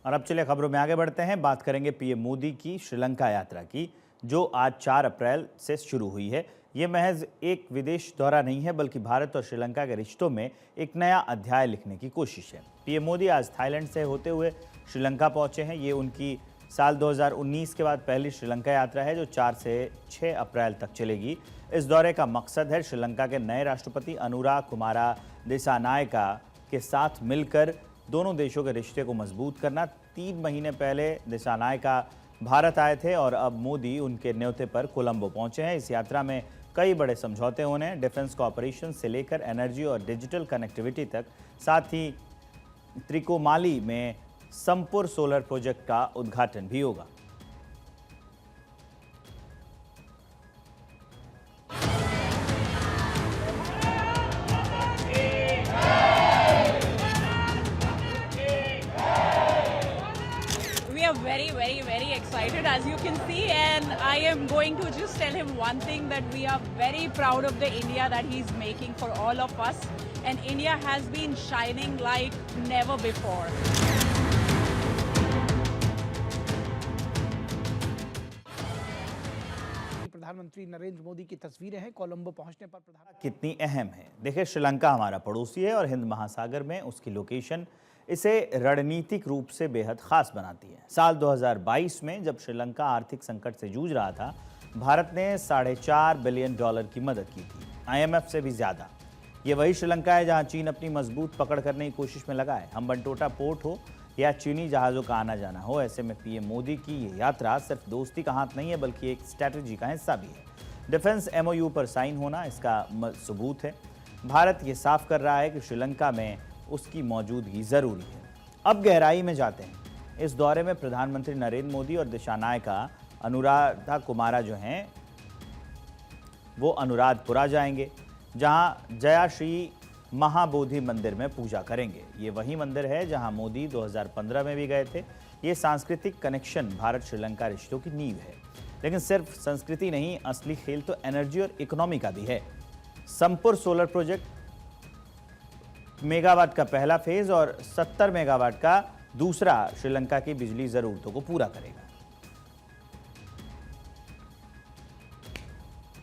और अब चलिए खबरों में आगे बढ़ते हैं। बात करेंगे पीएम मोदी की श्रीलंका यात्रा की, जो आज 4 अप्रैल से शुरू हुई है। ये महज एक विदेश दौरा नहीं है, बल्कि भारत और श्रीलंका के रिश्तों में एक नया अध्याय लिखने की कोशिश है। पीएम मोदी आज थाईलैंड से होते हुए श्रीलंका पहुंचे हैं। ये उनकी साल 2019 के बाद पहली श्रीलंका यात्रा है, जो 4 से 6 अप्रैल तक चलेगी। इस दौरे का मकसद है श्रीलंका के नए राष्ट्रपति अनुरा कुमारा दिसानायका के साथ मिलकर दोनों देशों के रिश्ते को मजबूत करना। 3 महीने पहले दिसानायका भारत आए थे और अब मोदी उनके न्योते पर कोलंबो पहुंचे हैं। इस यात्रा में कई बड़े समझौते होने हैं, डिफेंस कॉपरेशन से लेकर एनर्जी और डिजिटल कनेक्टिविटी तक। साथ ही त्रिकोमाली में संपूर सोलर प्रोजेक्ट का उद्घाटन भी होगा। We are very excited, as you can see, and I am going to just tell him one thing, that we are very proud of the India that he's making for all of us, and India has been shining like never before. प्रधानमंत्री नरेंद्र मोदी की तस्वीरें हैं कोलंबो पहुंचने पर। प्रधानमंत्री कितनी अहम है। देखिए, श्रीलंका हमारा पड़ोसी है और हिंद महासागर में उसकी लोकेशन इसे रणनीतिक रूप से बेहद खास बनाती है। साल 2022 में जब श्रीलंका आर्थिक संकट से जूझ रहा था, भारत ने $4.5 बिलियन की मदद की थी, IMF से भी ज्यादा। ये वही श्रीलंका है जहां चीन अपनी मजबूत पकड़ करने की कोशिश में लगा है। हम्बनटोटा पोर्ट हो या चीनी जहाज़ों का आना जाना हो, ऐसे में पीएम मोदी की ये यात्रा सिर्फ दोस्ती का हाथ नहीं है, बल्कि एक स्ट्रैटेजी का हिस्सा भी है। डिफेंस MOU पर साइन होना इसका सबूत है। भारत ये साफ कर रहा है कि श्रीलंका में उसकी मौजूदगी ज़रूरी है। अब गहराई में जाते हैं। इस दौरे में प्रधानमंत्री नरेंद्र मोदी और दिसानायका अनुराधा कुमारा जो हैं वो अनुराधपुरा जाएंगे, जहां जया श्री महाबोधि मंदिर में पूजा करेंगे। ये वही मंदिर है जहां मोदी 2015 में भी गए थे। ये सांस्कृतिक कनेक्शन भारत श्रीलंका रिश्तों की नींव है। लेकिन सिर्फ संस्कृति नहीं, असली खेल तो एनर्जी और इकोनॉमी का भी है। संपूर सोलर प्रोजेक्ट मेगावाट का पहला फेज और 70 मेगावाट का दूसरा श्रीलंका की बिजली जरूरतों को पूरा करेगा।